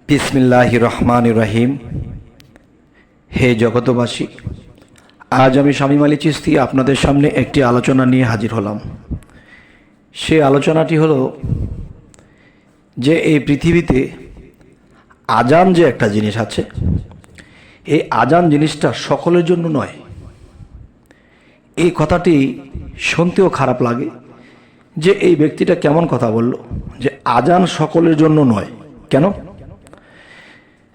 বিসমিল্লাহির রহমানির রহিম। হে জগতবাসী, আজ আমি শামীম আলী চিশতি আপনাদের সামনে একটি আলোচনা নিয়ে হাজির হলাম। সেই আলোচনাটি হলো যে এই পৃথিবীতে আজান যে একটা জিনিস আছে, এই আজান জিনিসটা সকলের জন্য নয়। এই কথাটি শুনতেও খারাপ লাগে যে এই ব্যক্তিটা কেমন কথা বলল যে আজান সকলের জন্য নয়। কেন?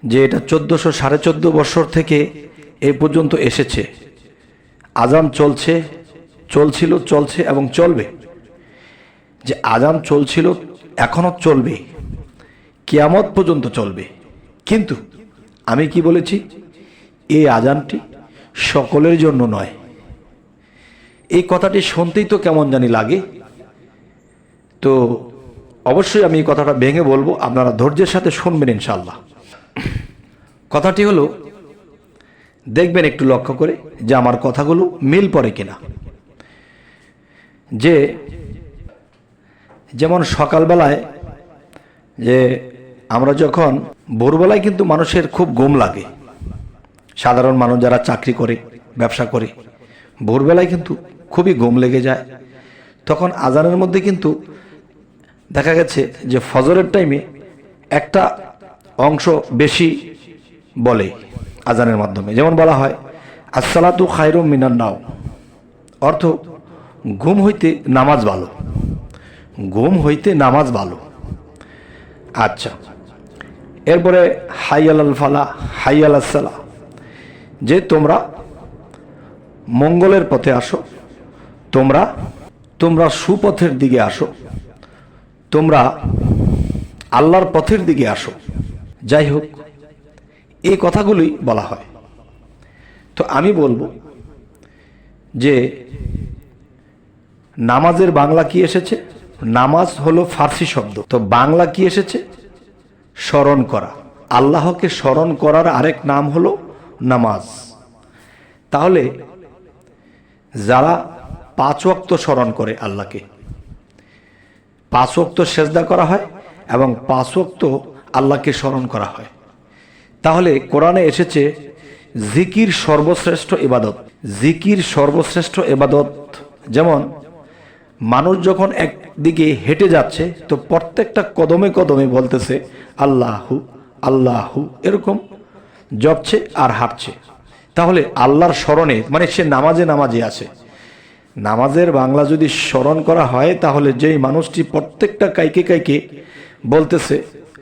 যে এটা 1414 বছর থেকে এই পর্যন্ত এসেছে, আজান চলছিল, চলছে এবং চলবে। যে আজান চলছিল, এখনো চলবে, কিয়ামত পর্যন্ত চলবে। কিন্তু আমি কি বলেছি? এই আজানটি সকলের জন্য নয়। এই কথাটি শুনতেই তো কেমন জানি লাগে। তো অবশ্যই আমি এই কথাটা ভেঙে বলবো, আপনারা ধৈর্যের সাথে শুনবেন ইনশাআল্লাহ। কথাটি হলো, দেখবেন একটু লক্ষ্য করে যে আমার কথাগুলো মিল পড়ে কিনা। যে যেমন সকালবেলায় যে আমরা যখন ভোরবেলায় কিন্তু মানুষের খুব ঘুম লাগে, সাধারণ মানুষ যারা চাকরি করে, ব্যবসা করে, ভোরবেলায় কিন্তু খুবই ঘুম লেগে যায়। তখন আজানের মধ্যে কিন্তু দেখা গেছে যে ফজরের টাইমে একটা অংশ বেশি বলে আজানের মাধ্যমে। যেমন বলা হয় আসসালাতু খায়রুম মিনান নাওম, অর্থ ঘুম হইতে নামাজ ভালো, ঘুম হইতে নামাজ ভালো। আচ্ছা, এরপরে হাইয়াল আল ফালা, হাইয়াল আসসালা, যে তোমরা মঙ্গলের পথে আসো, তোমরা সুপথের দিকে আসো, তোমরা আল্লাহর পথের দিকে আসো। যাই হোক, এই কথাগুলোই বলা হয়। তো আমি বলবো যে নামাজের বাংলা কি এসেছে? নামাজ হলো ফার্সি শব্দ। তো বাংলা কি এসেছে? স্মরণ করা। আল্লাহকে স্মরণ করার আরেক নাম হলো নামাজ। তাহলে যারা 5 ওয়াক্ত স্মরণ করে আল্লাহকে, 5 ওয়াক্ত সেজদা করা হয় এবং 5 ওয়াক্ত আল্লাহকে স্মরণ করা হয়, তাহলে কোরআনে এসেছে জিকির সর্বশ্রেষ্ঠ ইবাদত। জিকির সর্বশ্রেষ্ঠ ইবাদত। যেমন মানুষ যখন একদিকে হেঁটে যাচ্ছে, তো প্রত্যেকটা কদমে কদমে বলতেছে আল্লাহু আল্লাহু, এরকম জপছে আর হাঁটছে। তাহলে আল্লাহর স্মরণে, মানে সে নামাজে আছে। নামাজের বাংলা যদি স্মরণ করা হয়, তাহলে যেই মানুষটি প্রত্যেকটা কাইকে বলতেছে,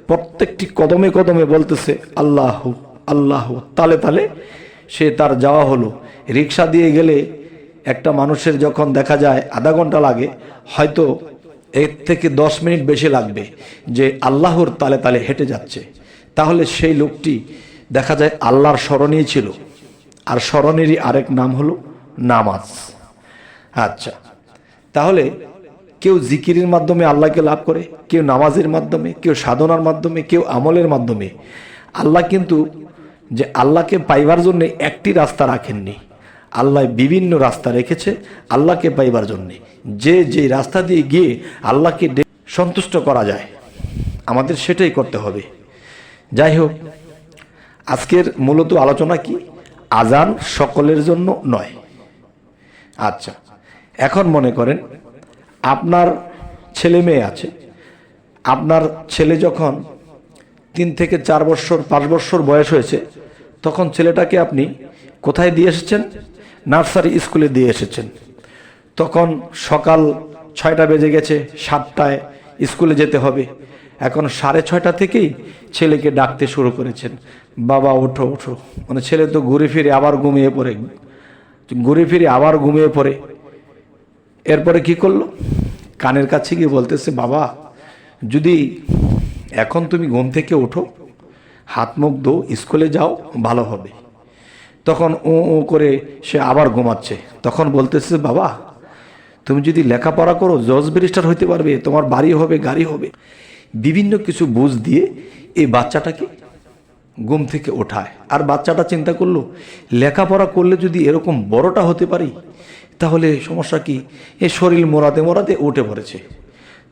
প্রত্যেকটি কদমে কদমে বলতেছে আল্লাহু আল্লাহু, তালে তালে সে তার যাওয়া হলো। রিক্সা দিয়ে গেলে একটা মানুষের যখন দেখা যায় আধা ঘন্টা লাগে, হয়তো এর থেকে 10 মিনিট বেশি লাগবে, যে আল্লাহর তালে তালে হেঁটে যাচ্ছে। তাহলে সেই লোকটি দেখা যায় আল্লাহর স্মরণেই ছিল। আর স্মরণেরই আরেক নাম হলো নামাজ। আচ্ছা, তাহলে কেউ জিকিরের মাধ্যমে আল্লাহকে লাভ করে, কেউ নামাজের মাধ্যমে, কেউ সাধনার মাধ্যমে, কেউ আমলের মাধ্যমে। আল্লাহ কিন্তু যে আল্লাহকে পাইবার জন্য একটি রাস্তা রাখেননি, আল্লাহ বিভিন্ন রাস্তা রেখেছে আল্লাহকে পাইবার জন্যে। যে রাস্তা দিয়ে গিয়ে আল্লাহকে সন্তুষ্ট করা যায়, আমাদের সেটাই করতে হবে। যাই হোক, আজকের মূলত আলোচনা কি? আজান সকলের জন্য নয়। আচ্ছা, এখন মনে করেন আপনার ছেলে মেয়ে আছে। আপনার ছেলে যখন 3 থেকে 4 বছর 5 বছর বয়স হয়েছে, তখন ছেলেটাকে আপনি কোথায় দিয়ে এসেছেন? নার্সারি স্কুলে দিয়ে এসেছেন। তখন সকাল 6টা বেজে গেছে, 7টায় স্কুলে যেতে হবে। এখন 6:30 থেকেই ছেলেকে ডাকতে শুরু করেছেন, বাবা ওঠো ওঠো। মানে ছেলে তো ঘুরে ফিরে আবার ঘুমিয়ে পড়ে। এরপরে কি করলো? কানের কাছে গিয়ে বলতেছে, বাবা যদি এখন তুমি ঘুম থেকে ওঠো, হাত মুখ ধো, স্কুলে যাও, ভালো হবে। তখন ও করে সে আবার ঘুমাচ্ছে। তখন বলতেছে, বাবা তুমি যদি লেখাপড়া করো, জজ ব্যারিস্টার হইতে পারবে, তোমার বাড়ি হবে, গাড়ি হবে। বিভিন্ন কিছু বুঝ দিয়ে এই বাচ্চাটাকে ঘুম থেকে ওঠায়। আর বাচ্চাটা চিন্তা করলো, লেখাপড়া করলে যদি এরকম বড়টা হতে পারি, তাহলে সমস্যা কি? এ শরীর মোড়াতে উঠে পড়েছে।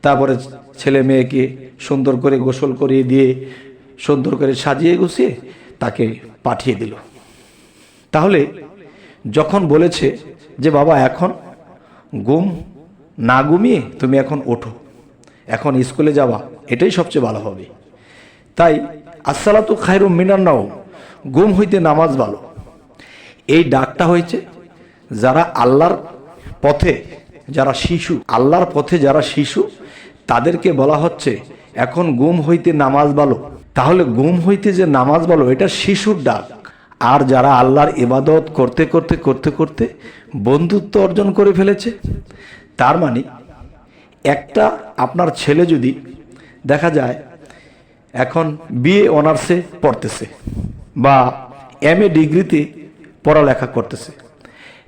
তারপরে ছেলে মেয়েকে সুন্দর করে গোসল করিয়ে দিয়ে সুন্দর করে সাজিয়ে গুছিয়ে তাকে পাঠিয়ে দিল। তাহলে যখন বলেছে যে বাবা এখন ঘুম না ঘুমিয়ে তুমি এখন ওঠো, এখন স্কুলে যাওয়া, এটাই সবচেয়ে ভালো হবে। তাই আসসালাতু খায়রুম মিনান নাওম, ঘুম হইতে নামাজ ভালো, এই ডাকটা হয়েছে যারা আল্লাহর পথে, যারা শিশু, আল্লাহর পথে যারা শিশু, তাদেরকে বলা হচ্ছে এখন ঘুম হইতে নামাজ ভালো। তাহলে ঘুম হইতে যে নামাজ ভালো, এটা শিশুর ডাক। আর যারা আল্লাহর ইবাদত করতে করতে করতে করতে বন্ধুত্ব অর্জন করে ফেলেছে, তার মানে একটা আপনার ছেলে যদি দেখা যায় এখন বিএ অনার্সে পড়তেছে বা এমএ ডিগ্রিতে পড়ালেখা করতেছে,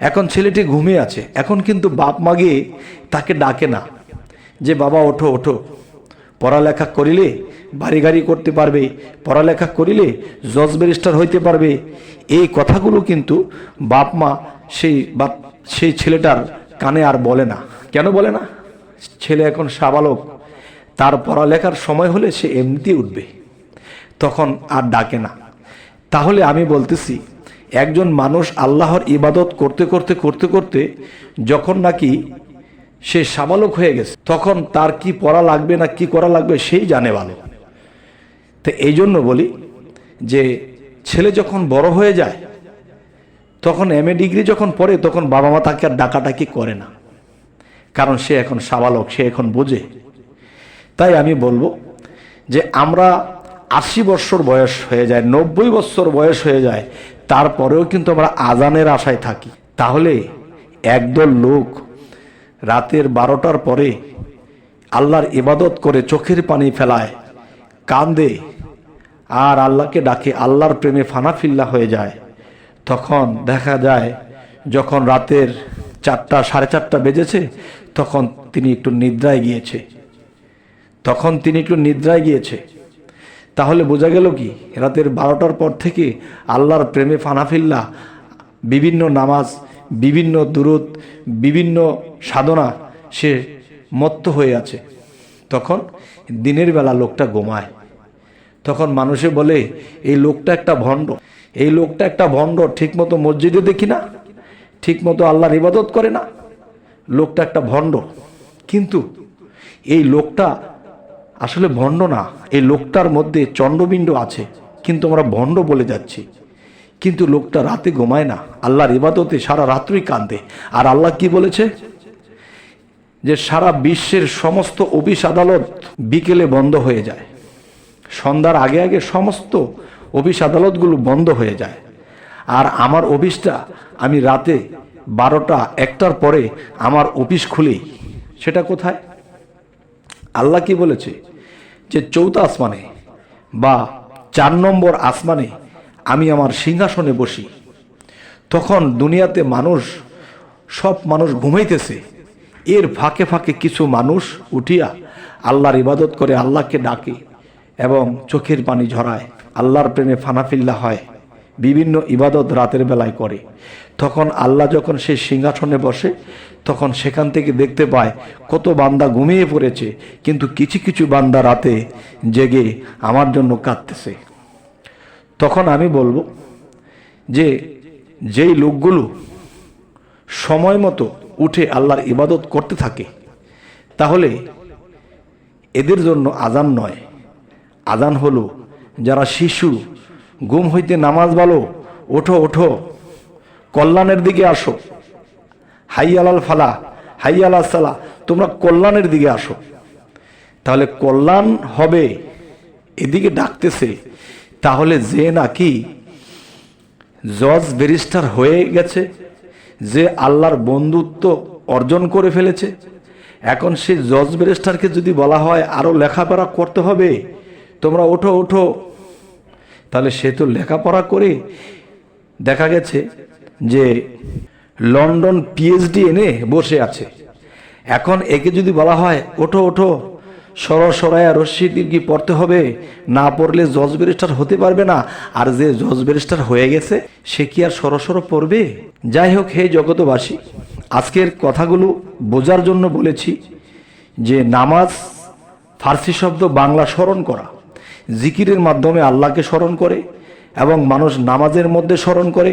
এখন ছেলেটি ঘুমিয়ে আছে, এখন কিন্তু বাপ মা গিয়ে তাকে ডাকে না যে বাবা ওঠো ওঠো, পড়ালেখা করিলে বাড়ি গাড়ি করতে পারবে, পড়ালেখা করিলে জজ ব্যারিস্টার হইতে পারবে। এই কথাগুলো কিন্তু বাপ মা সেই ছেলেটার কানে আর বলে না। কেন বলে না? ছেলে এখন সাবালক, তার পড়ালেখার সময় হলে সে এমনিতেই উঠবে, তখন আর ডাকে না। তাহলে আমি বলতেছি একজন মানুষ আল্লাহর ইবাদত করতে করতে করতে করতে যখন নাকি সে সাবালক হয়ে গেছে, তখন তার কি পড়া লাগবে না কি করা লাগবে সেই জানে ভালো। তো এই জন্য বলি যে ছেলে যখন বড় হয়ে যায়, তখন এমএ ডিগ্রি যখন পড়ে, তখন বাবা মা তাকে আর ডাকাডাকি করে না, কারণ সে এখন সাবালক, সে এখন বোঝে। তাই আমি বলবো যে আমরা 80 বছর বয়স হয়ে যায়, 90 বছর বয়স হয়ে যায়, তারপরেও কিন্তু আমরা আজানের আশায় থাকি। তাহলে একদল লোক রাতের 12টার পরে আল্লাহর ইবাদত করে চোখের পানি ফেলায়, কান্দে আর আল্লাহকে ডাকে, আল্লাহর প্রেমে ফানাফিল্লা হয়ে যায়। তখন দেখা যায় যখন রাতের 4টা 4:30 বেজেছে, তখন তিনি একটু নিদ্রায় গিয়েছে। তাহলে বোঝা গেল কি, রাতের 12টার পর থেকে আল্লাহর প্রেমে ফানাফিল্লা, বিভিন্ন নামাজ, বিভিন্ন দুরূদ, বিভিন্ন সাধনা, সে মত্ত হয়ে আছে। তখন দিনের বেলা লোকটা ঘুমায়, তখন মানুষে বলে এই লোকটা একটা ভণ্ড, এই লোকটা একটা ভণ্ড, ঠিকমতো মসজিদে দেখি না, ঠিকমতো আল্লাহর ইবাদত করে না, লোকটা একটা ভণ্ড। কিন্তু এই লোকটা আসলে ভণ্ড না, এই লোকটার মধ্যে চণ্ডবিণ্ড আছে, কিন্তু আমরা ভণ্ড বলে যাচ্ছি। কিন্তু লোকটা রাতে ঘুমায় না, আল্লাহর ইবাদতে সারা রাত্রি কাঁদে। আর আল্লাহ কি বলেছে? যে সারা বিশ্বের সমস্ত অফিস আদালত বিকেলে বন্ধ হয়ে যায়, সন্ধ্যার আগে আগে সমস্ত অফিস আদালতগুলো বন্ধ হয়ে যায়। আর আমার অফিসটা আমি রাতে 12টা 1টার পরে আমার অফিস খুলি। সেটা কোথায়? আল্লাহ কি বলেছে? যে 4th আসমানে বা 4 নম্বর আসমানে আমি আমার সিংহাসনে বসি। তখন দুনিয়াতে সব মানুষ ঘুমাইতেছে, এর ফাঁকে ফাঁকে কিছু মানুষ উঠিয়া আল্লাহর ইবাদত করে, আল্লাহকে ডাকে এবং চোখের পানি ঝরায়, আল্লাহর প্রেমে ফানাফিল্লা হয়, বিভিন্ন ইবাদত রাতের বেলায় করে। তখন আল্লাহ যখন সেই সিংহাসনে বসে, তখন সেখান থেকে দেখতে পায় কত বান্দা ঘুমিয়ে পড়েছে, কিন্তু কিছু কিছু বান্দা রাতে জেগে আমার জন্য কাঁদতেছে। তখন আমি বলবো যে যেই লোকগুলো সময় মতো উঠে আল্লাহর ইবাদত করতে থাকে, তাহলে এদের জন্য আজান নয়, আজান হলো যারা শিশু, ঘুম হইতে নামাজ ভালো, ওঠো ওঠো, কল্যাণের দিকে আসো, হাই আলাল ফালা, হাই আলা সালা, তোমরা কল্যাণের দিকে আসো। তাহলে কল্যাণ হবে, এদিকে ডাকতেছে। তাহলে যে নাকি জজ ব্যারিস্টার হয়ে গেছে, যে আল্লাহর বন্ধুত্ব অর্জন করে ফেলেছে, এখন সেই জজ ব্যারিস্টারকে যদি বলা হয় আরো লেখাপড়া করতে হবে, তোমরা ওঠো ওঠো, তাহলে সে তো লেখাপড়া করে দেখা গেছে যে লন্ডন পিএইচডি এনে বসে আছে। এখন একে যদি বলা হয় ওঠো ওঠো, সরায়া রশ্মি দীর্ঘি পড়তে হবে, না পড়লে জজ ব্যারিস্টার হতে পারবে না, আর যে জজ ব্যারিস্টার হয়ে গেছে সে কি আর সরসর পড়বে? যাই হোক, হে জগতবাসী, আজকের কথাগুলো বোঝার জন্য বলেছি যে নামাজ ফার্সি শব্দ, বাংলা স্মরণ করা। জিকিরের মাধ্যমে আল্লাহকে স্মরণ করে এবং মানুষ নামাজের মধ্যে স্মরণ করে,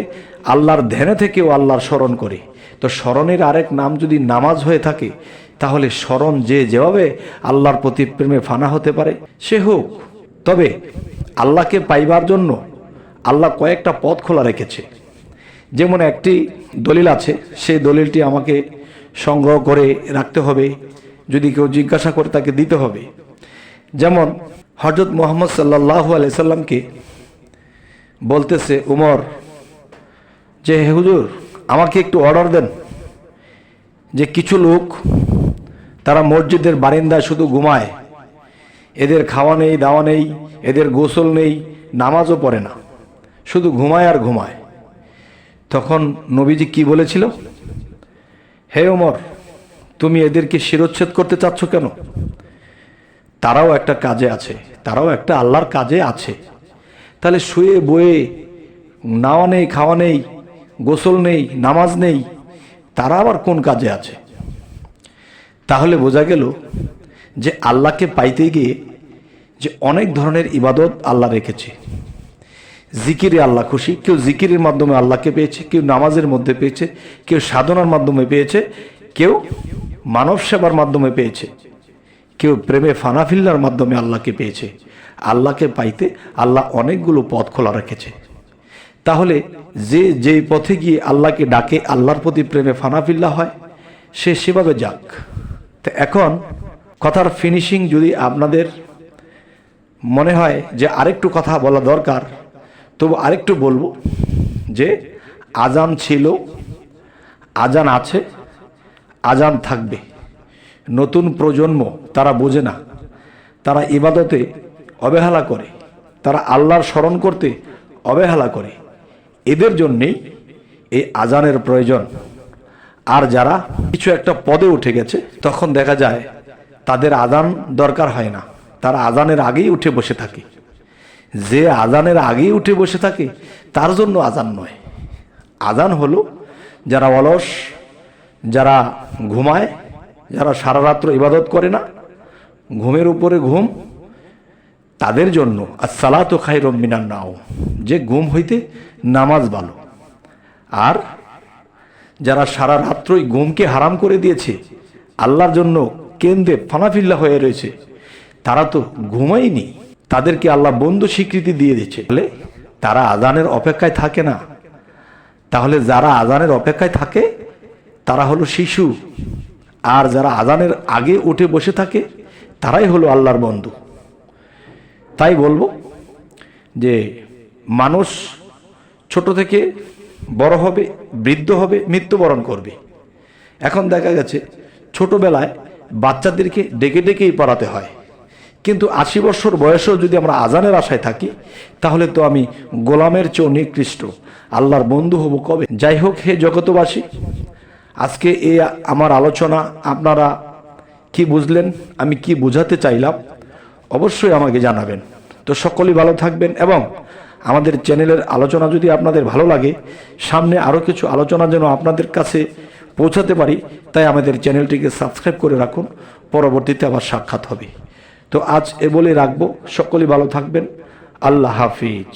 আল্লাহর ধ্যানে থেকেও আল্লাহর স্মরণ করে। তো স্মরণের আরেক নাম যদি নামাজ হয়ে থাকে, তাহলে স্মরণ যে যেভাবে আল্লাহর প্রতি প্রেমে ফানা হতে পারে সে হোক। তবে আল্লাহকে পাইবার জন্য আল্লাহ কয়েকটা পথ খোলা রেখেছে। যেমন একটি দলিল আছে, সেই দলিলটি আমাকে সংগ্রহ করে রাখতে হবে, যদি কেউ জিজ্ঞাসা করে তাকে দিতে হবে। যেমন হযরত মুহাম্মদ সাল্লাল্লাহু আলাইহি সাল্লামকে বলতেছে উমর যে, হে হুজুর, আমাকে একটু অর্ডার দেন যে কিছু লোক তারা মসজিদের বারিন্দায় শুধু ঘুমায়, এদের খাওয়া নেই, দাওয়া নেই, এদের গোসল নেই, নামাজও পড়ে না, শুধু ঘুমায় আর ঘুমায়। তখন নবীজি কি বলেছিল? হে ওমর, তুমি এদেরকে শিরোচ্ছেদ করতে চাচ্ছ কেন? তারাও একটা কাজে আছে, তারাও একটা আল্লাহর কাজে আছে। তাহলে শুয়ে বয়ে নাওয়া নেই, খাওয়া নেই, গোসল নেই, নামাজ নেই, তারা আবার কোন কাজে আছে? তাহলে বোঝা গেল যে আল্লাহকে পাইতে গিয়ে যে অনেক ধরনের ইবাদত আল্লাহ রেখেছে। জিকিরে আল্লাহ খুশি, কেউ জিকিরের মাধ্যমে আল্লাহকে পেয়েছে, কেউ নামাজের মধ্যে পেয়েছে, কেউ সাধনার মাধ্যমে পেয়েছে, কেউ মানব সেবার মাধ্যমে পেয়েছে, কেউ প্রেমে ফানাফিল্লার মাধ্যমে আল্লাহকে পেয়েছে। আল্লাহকে পাইতে আল্লাহ অনেকগুলো পথ খোলা রেখেছে। তাহলে যে যেই পথে গিয়ে আল্লাহকে ডাকে, আল্লাহর প্রতি প্রেমে ফানাফিল্লা হয়, সে সেভাবে যাক। তো এখন কথার ফিনিশিং যদি আপনাদের মনে হয় যে আরেকটু কথা বলা দরকার, তবু আরেকটু বলবো যে আজান ছিল, আজান আছে, আজান থাকবে। নতুন প্রজন্ম তারা বোঝে না, তারা ইবাদতে অবহেলা করে, তারা আল্লাহর স্মরণ করতে অবহেলা করে। এদের জন্যেই এই আজানের প্রয়োজন। আর যারা কিছু একটা পদে উঠে গেছে, তখন দেখা যায় তাদের আজান দরকার হয় না, তারা আজানের আগেই উঠে বসে থাকে। যে আজানের আগেই উঠে বসে থাকে তার জন্য আজান নয়। আজান হলো যারা অলস, যারা ঘুমায়, যারা সারা রাত্র ইবাদত করে না, ঘুমের উপরে ঘুম, তাদের জন্য আসসালাতু খায়রুম মিনান নাওম, যে ঘুম হইতে নামাজ ভালো। আর যারা সারা রাত্রই ঘুমকে হারাম করে দিয়েছে, আল্লাহর জন্য কেন্দ্রে ফানাফিল্লা হয়ে রয়েছে, তারা তো ঘুমায়নি, তাদেরকে আল্লাহ বন্ধু স্বীকৃতি দিয়ে দিচ্ছে। বলে তারা আজানের অপেক্ষায় থাকে না। তাহলে যারা আজানের অপেক্ষায় থাকে তারা হলো শিশু, আর যারা আজানের আগে উঠে বসে থাকে তারাই হলো আল্লাহর বন্ধু। তাই বলবো যে মানুষ ছোট থেকে বড় হবে, বৃদ্ধ হবে, মৃত্যুবরণ করবে। এখন দেখা গেছে ছোটবেলায় বাচ্চাদেরকে ডেকে ডেকেই পড়াতে হয়, কিন্তু 80 বছর বয়সেও যদি আমরা আজানের আশায় থাকি, তাহলে তো আমি গোলামের চেয়েও নিকৃষ্ট, আল্লাহর বন্ধু হব কবে? যাই হোক, হে জগতবাসী, আজকে এই আমার আলোচনা আপনারা কি বুঝলেন, আমি কি বোঝাতে চাইলাম, অবশ্যই আমাকে জানাবেন। তো সকলেই ভালো থাকবেন, এবং আমাদের চ্যানেলের আলোচনা যদি আপনাদের ভালো লাগে, সামনে আরও কিছু আলোচনা যেন আপনাদের কাছে পৌঁছাতে পারি, তাই আমাদের চ্যানেলটিকে সাবস্ক্রাইব করে রাখুন, পরবর্তীতে আবার সাক্ষাৎ হবে। তো আজ এ বলে রাখবো, সকলেই ভালো থাকবেন। আল্লাহ হাফিজ।